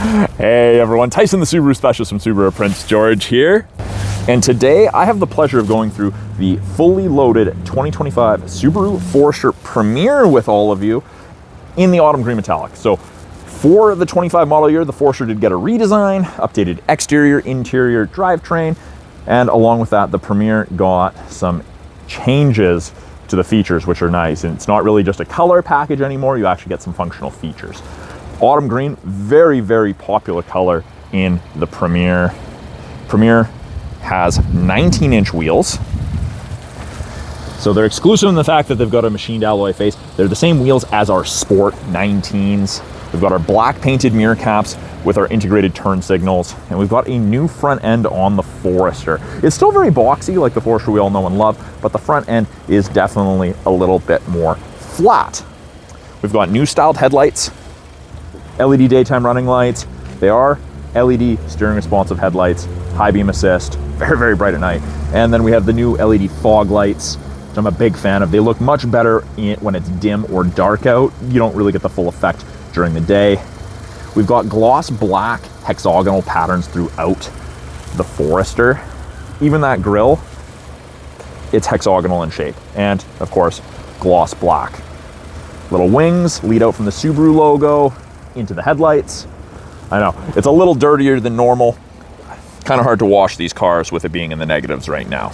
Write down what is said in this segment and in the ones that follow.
Hey everyone, Tyson the Subaru specialist from Subaru Prince George here. And today I have the pleasure of going through the fully loaded 2025 Subaru Forester Premier with all of you in the autumn green metallic. So for the 25 model year, the Forester did get a redesign, updated exterior, interior, drivetrain, and along with that, the Premier got some changes to the features, which are nice. And it's not really just a color package anymore, you actually get some functional features. Autumn green, very, very popular color in the Premier. Premier has 19-inch wheels. So they're exclusive in the fact that they've got a machined alloy face. They're the same wheels as our Sport 19s. We've got our black painted mirror caps with our integrated turn signals, and we've got a new front end on the Forester. It's still very boxy like the Forester we all know and love, but the front end is definitely a little bit more flat. We've got new styled headlights, LED daytime running lights. They are LED steering responsive headlights, high beam assist, very, very bright at night. And then we have the new LED fog lights, which I'm a big fan of. They look much better when it's dim or dark out. You don't really get the full effect during the day. We've got gloss black hexagonal patterns throughout the Forester. Even that grille, it's hexagonal in shape. And of course, gloss black. Little wings lead out from the Subaru logo into the headlights. I know, it's a little dirtier than normal. Kind of hard to wash these cars with it being in the negatives right now.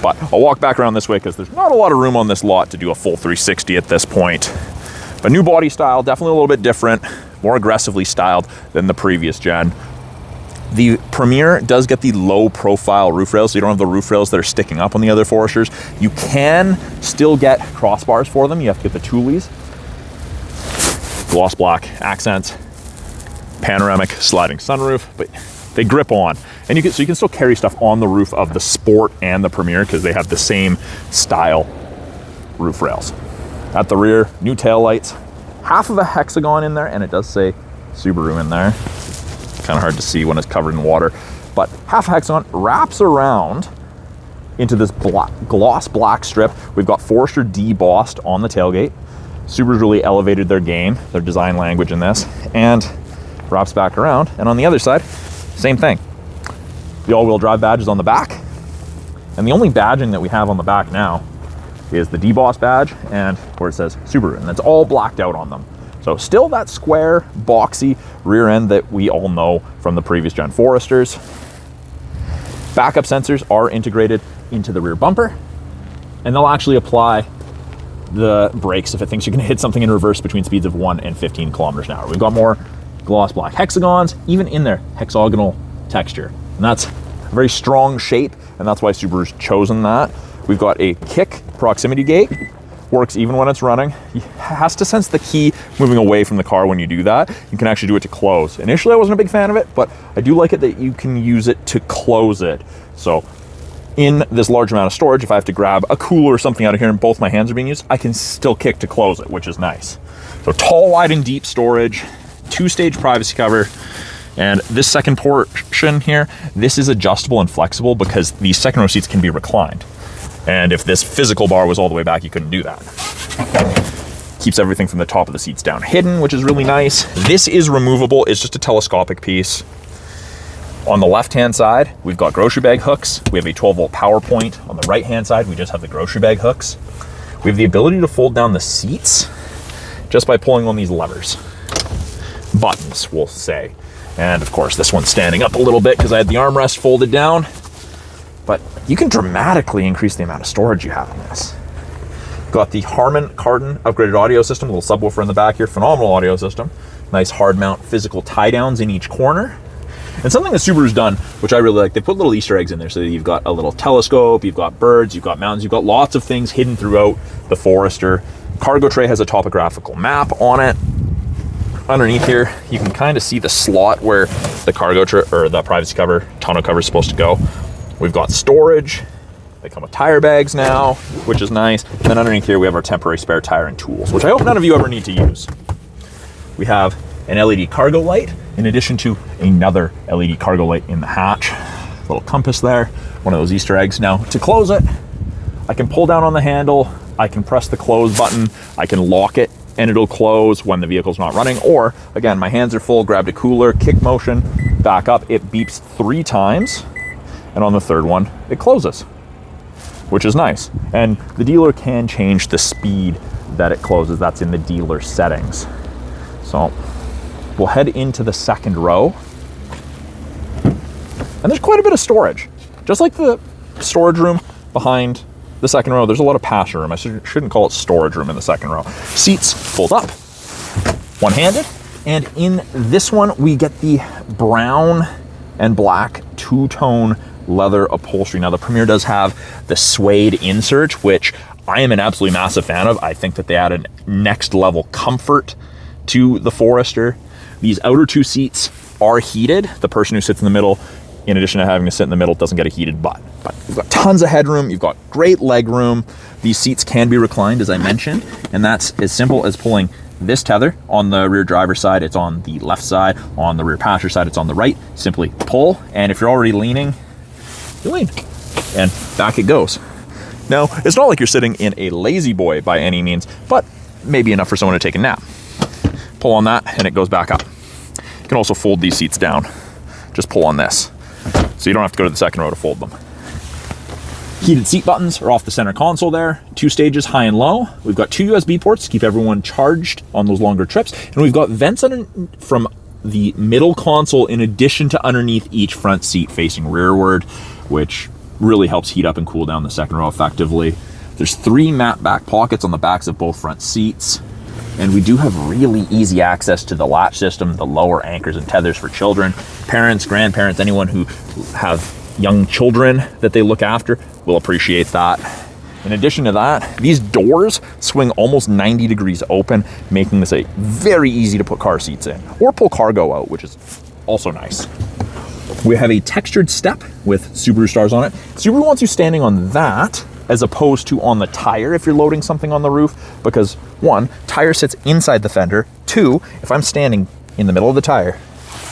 But I'll walk back around this way because there's not a lot of room on this lot to do a full 360 at this point. But new body style, definitely a little bit different, more aggressively styled than the previous gen. The Premier does get the low profile roof rails, so you don't have the roof rails that are sticking up on the other Foresters. You can still get crossbars for them. You have to get the Toolies. Gloss black accents, panoramic sliding sunroof, but they grip on. And you can still carry stuff on the roof of the Sport and the Premier because they have the same style roof rails. At the rear, new taillights, half of a hexagon in there, and it does say Subaru in there. Kind of hard to see when it's covered in water, but half a hexagon wraps around into this gloss black strip. We've got Forester debossed on the tailgate. Subaru's really elevated their game, their design language in this, and wraps back around. And on the other side, same thing. The all-wheel drive badge is on the back, and the only badging that we have on the back now is the deboss badge and where it says Subaru, and that's all blacked out on them. So still that square, boxy rear end that we all know from the previous gen Foresters. Backup sensors are integrated into the rear bumper, and they'll actually apply the brakes if it thinks you're going to hit something in reverse between speeds of 1 and 15 kilometers an hour. We've got more gloss black hexagons, even in their hexagonal texture. And that's a very strong shape, and that's why Subaru's chosen that. We've got a kick proximity gate, works even when it's running. It has to sense the key moving away from the car when you do that. You can actually do it to close. Initially, I wasn't a big fan of it, but I do like it that you can use it to close it. So in this large amount of storage, if I have to grab a cooler or something out of here and both my hands are being used, I can still kick to close it, which is nice. So tall, wide, and deep storage, 2-stage privacy cover. And this second portion here, this is adjustable and flexible because these second row seats can be reclined. And if this physical bar was all the way back, you couldn't do that. Keeps everything from the top of the seats down hidden, which is really nice. This is removable, it's just a telescopic piece. On the left-hand side, we've got grocery bag hooks. We have a 12-volt power point. On the right-hand side, we just have the grocery bag hooks. We have the ability to fold down the seats just by pulling on these levers. Buttons, we'll say. And of course, this one's standing up a little bit because I had the armrest folded down. But you can dramatically increase the amount of storage you have in this. Got the Harman Kardon upgraded audio system, a little subwoofer in the back here, phenomenal audio system. Nice hard mount physical tie downs in each corner. And something that Subaru's done, which I really like, they put little Easter eggs in there so that you've got a little telescope, you've got birds, you've got mountains, you've got lots of things hidden throughout the Forester. Cargo tray has a topographical map on it. Underneath here, you can kind of see the slot where the cargo tray or the privacy cover, tonneau cover is supposed to go. We've got storage. They come with tire bags now, which is nice. And then underneath here, we have our temporary spare tire and tools, which I hope none of you ever need to use. We have an LED cargo light, in addition to another LED cargo light in the hatch. Little compass there, one of those Easter eggs. Now, to close it, I can pull down on the handle, I can press the close button, I can lock it and it'll close when the vehicle's not running. Or again, my hands are full, grabbed a cooler, kick motion, back up, it beeps 3 times, and on the 3rd one, it closes, which is nice. And the dealer can change the speed that it closes. That's in the dealer settings. So we'll head into the 2nd row. And there's quite a bit of storage. Just like the storage room behind the 2nd row, there's a lot of passenger room. I shouldn't call it storage room in the 2nd row. Seats fold up, one-handed. And in this one, we get the brown and black two-tone leather upholstery. Now, the Premier does have the suede insert, which I am an absolutely massive fan of. I think that they add a next level comfort to the Forester. These outer 2 seats are heated. The person who sits in the middle, in addition to having to sit in the middle, doesn't get a heated butt. But you've got tons of headroom. You've got great leg room. These seats can be reclined, as I mentioned, and that's as simple as pulling this tether. On the rear driver's side, it's on the left side. On the rear passenger side, it's on the right. Simply pull, and if you're already leaning, you lean, and back it goes. Now, it's not like you're sitting in a lazy boy by any means, but maybe enough for someone to take a nap. Pull on that, and it goes back up. You can also fold these seats down. Just pull on this, so you don't have to go to the 2nd row to fold them. Heated seat buttons are off the center console there. 2 stages, high and low. We've got 2 USB ports to keep everyone charged on those longer trips. And we've got vents from the middle console in addition to underneath each front seat facing rearward, which really helps heat up and cool down the 2nd row effectively. There's 3 matte back pockets on the backs of both front seats. And we do have really easy access to the latch system, the lower anchors and tethers for children. Parents, grandparents, anyone who have young children that they look after will appreciate that. In addition to that, these doors swing almost 90 degrees open, making this a very easy to put car seats in or pull cargo out, which is also nice. We have a textured step with Subaru stars on it. Subaru wants you standing on that as opposed to on the tire if you're loading something on the roof, because 1, tire sits inside the fender. 2, if I'm standing in the middle of the tire,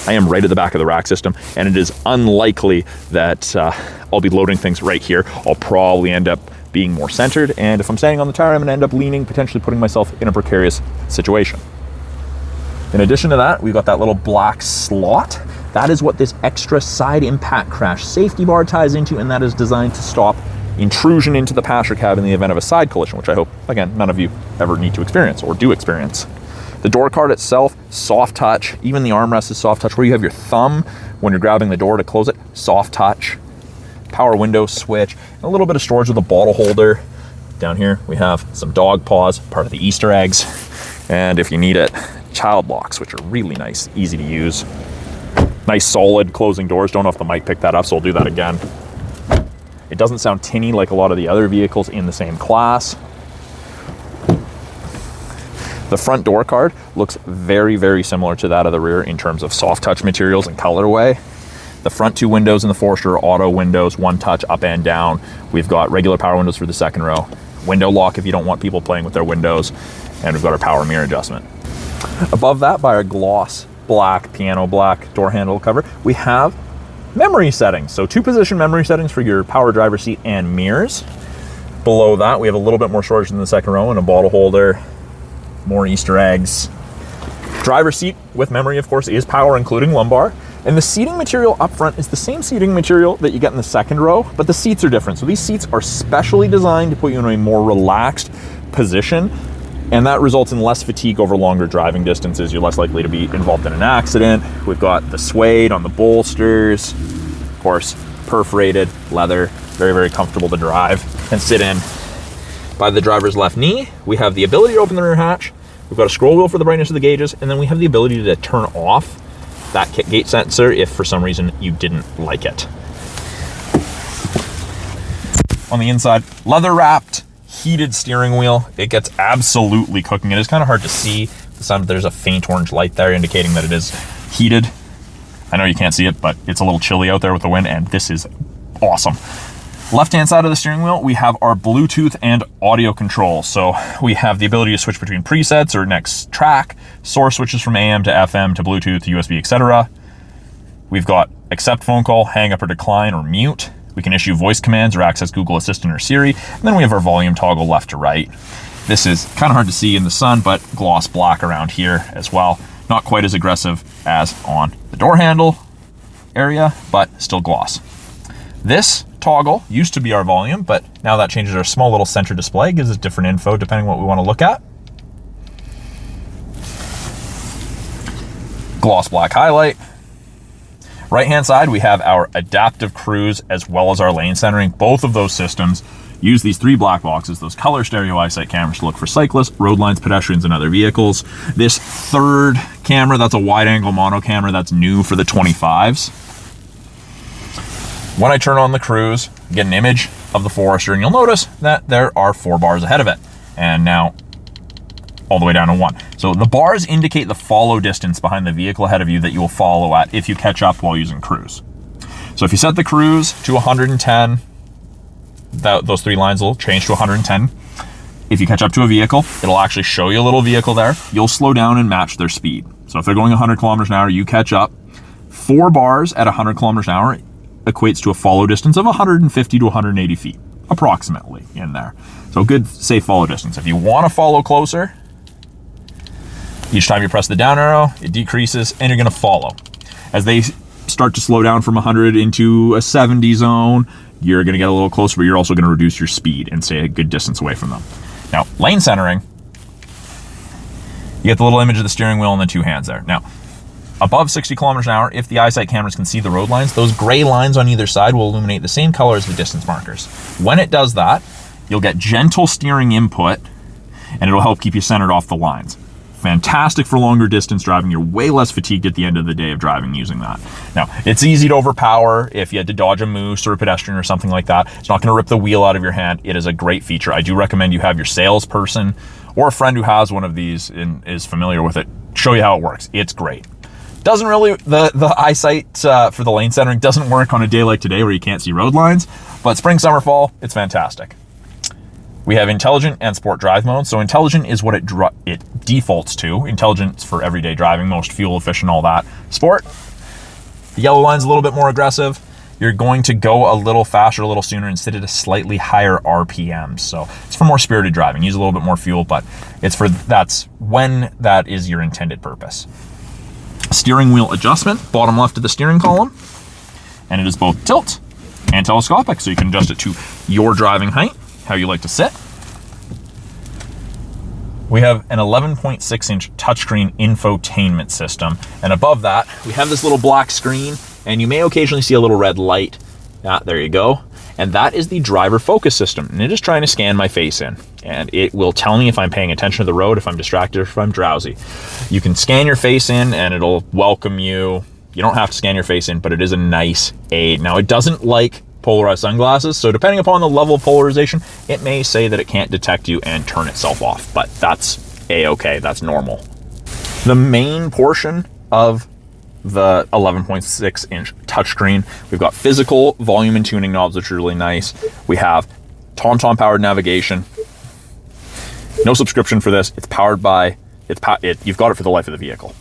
I am right at the back of the rack system, and it is unlikely that I'll be loading things right here. I'll probably end up being more centered, and if I'm standing on the tire, I'm gonna end up leaning, potentially putting myself in a precarious situation. In addition to that, we've got that little black slot. That is what this extra side impact crash safety bar ties into, and that is designed to stop intrusion into the passenger cabin in the event of a side collision, which I hope, again, none of you ever need to experience or do experience. The door card itself, soft touch. Even the armrest is soft touch, where you have your thumb when you're grabbing the door to close it, soft touch. Power window switch, and a little bit of storage with a bottle holder. Down here, we have some dog paws, part of the Easter eggs. And if you need it, child locks, which are really nice, easy to use. Nice solid closing doors. Don't know if the mic picked that up, so I'll do that again. It doesn't sound tinny like a lot of the other vehicles in the same class. The front door card looks very, very similar to that of the rear in terms of soft touch materials and colorway. The front 2 windows in the Forester are auto windows, 1 touch up and down. We've got regular power windows for the 2nd row. Window lock if you don't want people playing with their windows. And we've got our power mirror adjustment. Above that, by our gloss black, piano black door handle cover, we have memory settings. So 2-position memory settings for your power driver seat and mirrors. Below that, we have a little bit more storage in the 2nd row and a bottle holder, more Easter eggs. Driver seat with memory, of course, is power, including lumbar. And the seating material up front is the same seating material that you get in the 2nd row, but the seats are different. So these seats are specially designed to put you in a more relaxed position, and that results in less fatigue over longer driving distances. You're less likely to be involved in an accident. We've got the suede on the bolsters, of course, perforated leather, very, very comfortable to drive and sit in. By the driver's left knee, we have the ability to open the rear hatch. We've got a scroll wheel for the brightness of the gauges, and then we have the ability to turn off that kick gate sensor if for some reason you didn't like it. On the inside, leather wrapped, heated steering wheel. It gets absolutely cooking. It is kind of hard to see. There's a faint orange light there indicating that it is heated. I know you can't see it, but it's a little chilly out there with the wind, and this is awesome. Left-hand side of the steering wheel, we have our Bluetooth and audio control. So we have the ability to switch between presets or next track, source switches from AM to FM to Bluetooth to USB, etc. We've got accept phone call, hang up or decline or mute. We can issue voice commands or access Google Assistant or Siri. And then we have our volume toggle left to right. This is kind of hard to see in the sun, but gloss black around here as well. Not quite as aggressive as on the door handle area, but still gloss. This toggle used to be our volume, but now that changes our small little center display, gives us different info depending on what we want to look at. Gloss black highlight. Right hand side, we have our adaptive cruise as well as our lane centering. Both of those systems use these 3 black boxes, those color stereo EyeSight cameras, to look for cyclists, road lines, pedestrians, and other vehicles. This third camera, that's a wide angle mono camera that's new for the 25s. When I turn on the cruise, you get an image of the Forester, and you'll notice that there are 4 bars ahead of it. And now all the way down to 1. So the bars indicate the follow distance behind the vehicle ahead of you that you will follow at if you catch up while using cruise. So if you set the cruise to 110, those 3 lines will change to 110. If you catch up to a vehicle, it'll actually show you a little vehicle there. You'll slow down and match their speed. So if they're going 100 kilometers an hour, you catch up. 4 bars at 100 kilometers an hour equates to a follow distance of 150 to 180 feet, approximately in there. So good, safe follow distance. If you want to follow closer, each time you press the down arrow, it decreases and you're going to follow. As they start to slow down from 100 into a 70 zone, you're going to get a little closer, but you're also going to reduce your speed and stay a good distance away from them. Now, lane centering, you get the little image of the steering wheel and the 2 hands there. Now, above 60 kilometers an hour, if the EyeSight cameras can see the road lines, those gray lines on either side will illuminate the same color as the distance markers. When it does that, you'll get gentle steering input, and it'll help keep you centered off the lines. Fantastic for longer distance driving. You're way less fatigued at the end of the day of driving using that. Now, it's easy to overpower if you had to dodge a moose or a pedestrian or something like that. It's not going to rip the wheel out of your hand. It is a great feature. I do recommend you have your salesperson or a friend who has one of these and is familiar with it show you how it works. It's great. Doesn't really, the EyeSight for the lane centering doesn't work on a day like today where you can't see road lines, but spring, summer, fall, it's fantastic. We have intelligent and sport drive mode. So intelligent is what it defaults to. Intelligent's for everyday driving, most fuel efficient, all that. Sport, the yellow line's a little bit more aggressive. You're going to go a little faster, a little sooner, and sit at a slightly higher RPM. So it's for more spirited driving. Use a little bit more fuel, but that's when that is your intended purpose. Steering wheel adjustment, bottom left of the steering column, and it is both tilt and telescopic, so you can adjust it to your driving height, how you like to sit. We have an 11.6-inch touchscreen infotainment system, and above that, we have this little black screen, and you may occasionally see a little red light. There you go. And that is the driver focus system, and it is trying to scan my face in, and it will tell me if I'm paying attention to the road, if I'm distracted, or if I'm drowsy. You can scan your face in, and it'll welcome you. You don't have to scan your face in, but it is a nice aid. Now, it doesn't like polarized sunglasses, so depending upon the level of polarization, it may say that it can't detect you and turn itself off, but that's a-okay, that's normal. The main portion of the 11.6-inch touchscreen, we've got physical volume and tuning knobs, which are really nice. We have TomTom powered navigation. No subscription for this. It's powered by, you've got it for the life of the vehicle.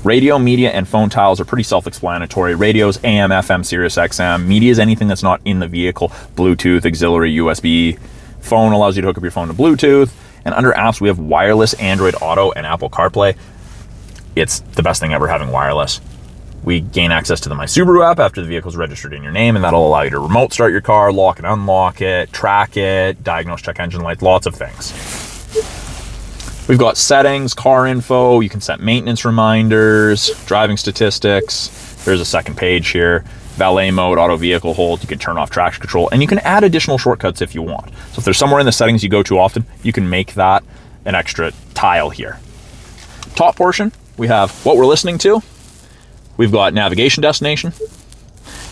Radio, media, and phone tiles are pretty self-explanatory. Radios, AM, FM, Sirius XM. Media is anything that's not in the vehicle. Bluetooth, auxiliary, USB. Phone allows you to hook up your phone to Bluetooth. And under apps, we have wireless Android Auto and Apple CarPlay. It's the best thing ever having wireless. We gain access to the My Subaru app after the vehicle's registered in your name, and that'll allow you to remote start your car, lock and unlock it, track it, diagnose check engine lights, lots of things. We've got settings, car info, you can set maintenance reminders, driving statistics. There's a second page here. Valet mode, auto vehicle hold, you can turn off traction control, and you can add additional shortcuts if you want. So if there's somewhere in the settings you go to often, you can make that an extra tile here. Top portion, we have what we're listening to. We've got navigation destination.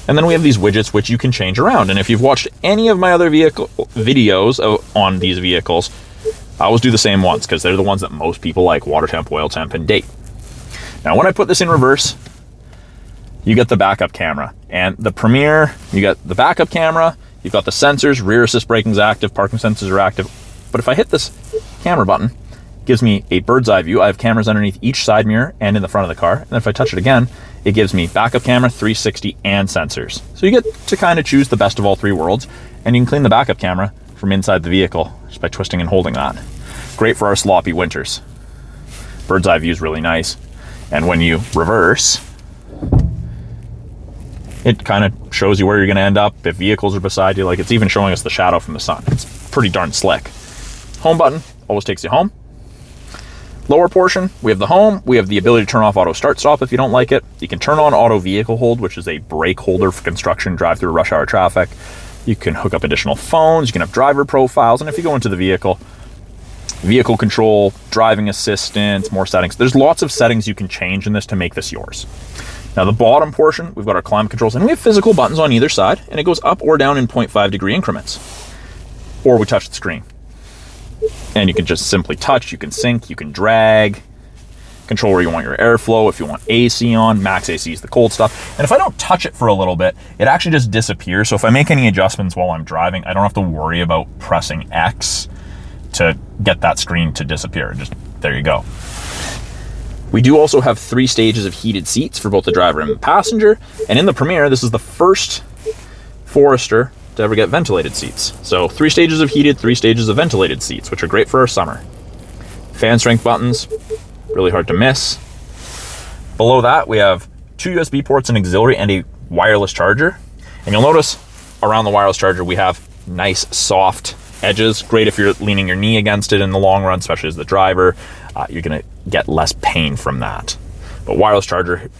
And then we have these widgets which you can change around. And if you've watched any of my other videos on these vehicles, I always do the same ones because they're the ones that most people like: water temp, oil temp, and date. Now, when I put this in reverse, you get the backup camera. And the Premier, you got the backup camera, you've got the sensors, rear assist braking is active, parking sensors are active. But if I hit this camera button, it gives me a bird's eye view. I have cameras underneath each side mirror and in the front of the car. And if I touch it again, it gives me backup camera, 360, and sensors. So you get to kind of choose the best of all 3 worlds, and you can clean the backup camera from inside the vehicle just by twisting and holding that. Great for our sloppy winters. Bird's eye view is really nice. And when you reverse, it kind of shows you where you're going to end up if vehicles are beside you. Like, it's even showing us the shadow from the sun. It's pretty darn slick. Home button always takes you home. Lower portion, we have the home. We have the ability to turn off auto start stop if you don't like it. You can turn on auto vehicle hold, which is a brake holder for construction, drive through rush hour traffic. You can hook up additional phones. You can have driver profiles. And if you go into the vehicle control, driving assistance, more settings. There's lots of settings you can change in this to make this yours. Now the bottom portion, we've got our climate controls, and we have physical buttons on either side, and it goes up or down in 0.5 degree increments. Or we touch the screen. And you can just simply touch, you can sync, you can drag, control where you want your airflow, if you want AC on, max AC is the cold stuff. And if I don't touch it for a little bit, it actually just disappears. So if I make any adjustments while I'm driving, I don't have to worry about pressing X to get that screen to disappear. Just, there you go. We do also have 3 stages of heated seats for both the driver and the passenger. And in the Premier, this is the first Forester to ever get ventilated seats. So 3 stages of heated, 3 stages of ventilated seats, which are great for our summer. Fan strength buttons, really hard to miss. Below that, we have 2 USB ports, an auxiliary, and a wireless charger. And you'll notice around the wireless charger, we have nice soft edges. Great if you're leaning your knee against it in the long run, especially as the driver. You're gonna get less pain from that. But wireless charger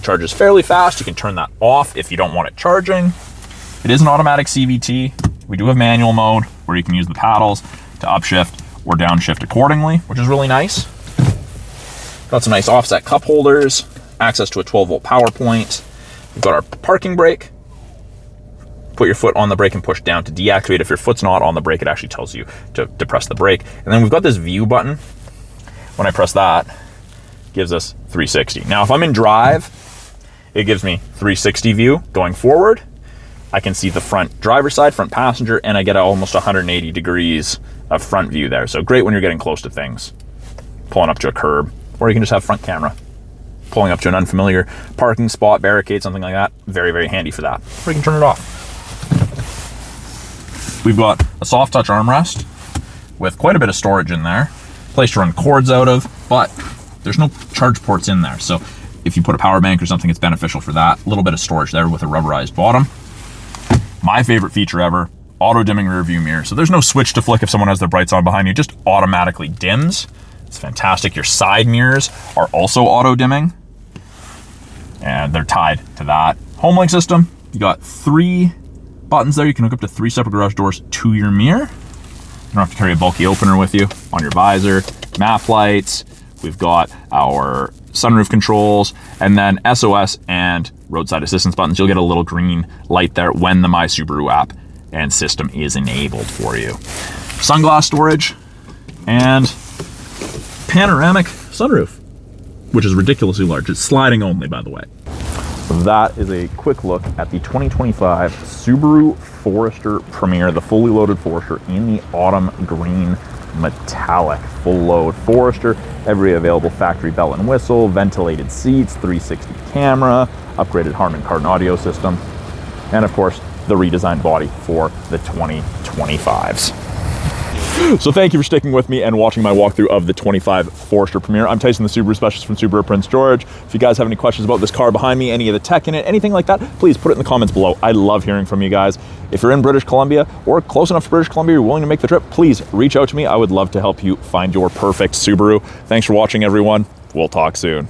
charges fairly fast. You can turn that off if you don't want it charging. It is an automatic CVT. We do have manual mode where you can use the paddles to upshift or downshift accordingly, which is really nice. Got some nice offset cup holders, access to a 12-volt power point. We've got our parking brake. Put your foot on the brake and push down to deactivate. If your foot's not on the brake, it actually tells you to press the brake. And then we've got this view button. When I press that, it gives us 360. Now, if I'm in drive, it gives me 360 view going forward. I can see the front driver's side, front passenger, and I get almost 180 degrees of front view there. So great when you're getting close to things, pulling up to a curb, or you can just have front camera, pulling up to an unfamiliar parking spot, barricade, something like that. Very, very handy for that. Or you can turn it off. We've got a soft touch armrest with quite a bit of storage in there, place to run cords out of, but there's no charge ports in there. So if you put a power bank or something, it's beneficial for that. A little bit of storage there with a rubberized bottom. My favorite feature ever, auto dimming rear view mirror. So there's no switch to flick if someone has their brights on behind you, it just automatically dims. It's fantastic. Your side mirrors are also auto dimming, and they're tied to that. Home link system, you got 3 buttons there. You can hook up to 3 separate garage doors to your mirror. You don't have to carry a bulky opener with you. On your visor, map lights. We've got our sunroof controls, and then SOS and roadside assistance buttons. You'll get a little green light there when the My Subaru app and system is enabled for you. Sunglass storage and panoramic sunroof, which is ridiculously large. It's sliding only, by the way. That is a quick look at the 2025 Subaru Forester Premier, the fully loaded Forester in the autumn green metallic. Full load Forester, every available factory bell and whistle, ventilated seats, 360 camera, upgraded Harman Kardon audio system, and of course the redesigned body for the 2025s. So thank you for sticking with me and watching my walkthrough of the 25 Forester Premier. I'm Tyson, the Subaru specialist from Subaru Prince George. If you guys have any questions about this car behind me, any of the tech in it, anything like that, please put it in the comments below. I love hearing from you guys. If you're in British Columbia or close enough to British Columbia, you're willing to make the trip, please reach out to me. I would love to help you find your perfect Subaru. Thanks for watching, everyone. We'll talk soon.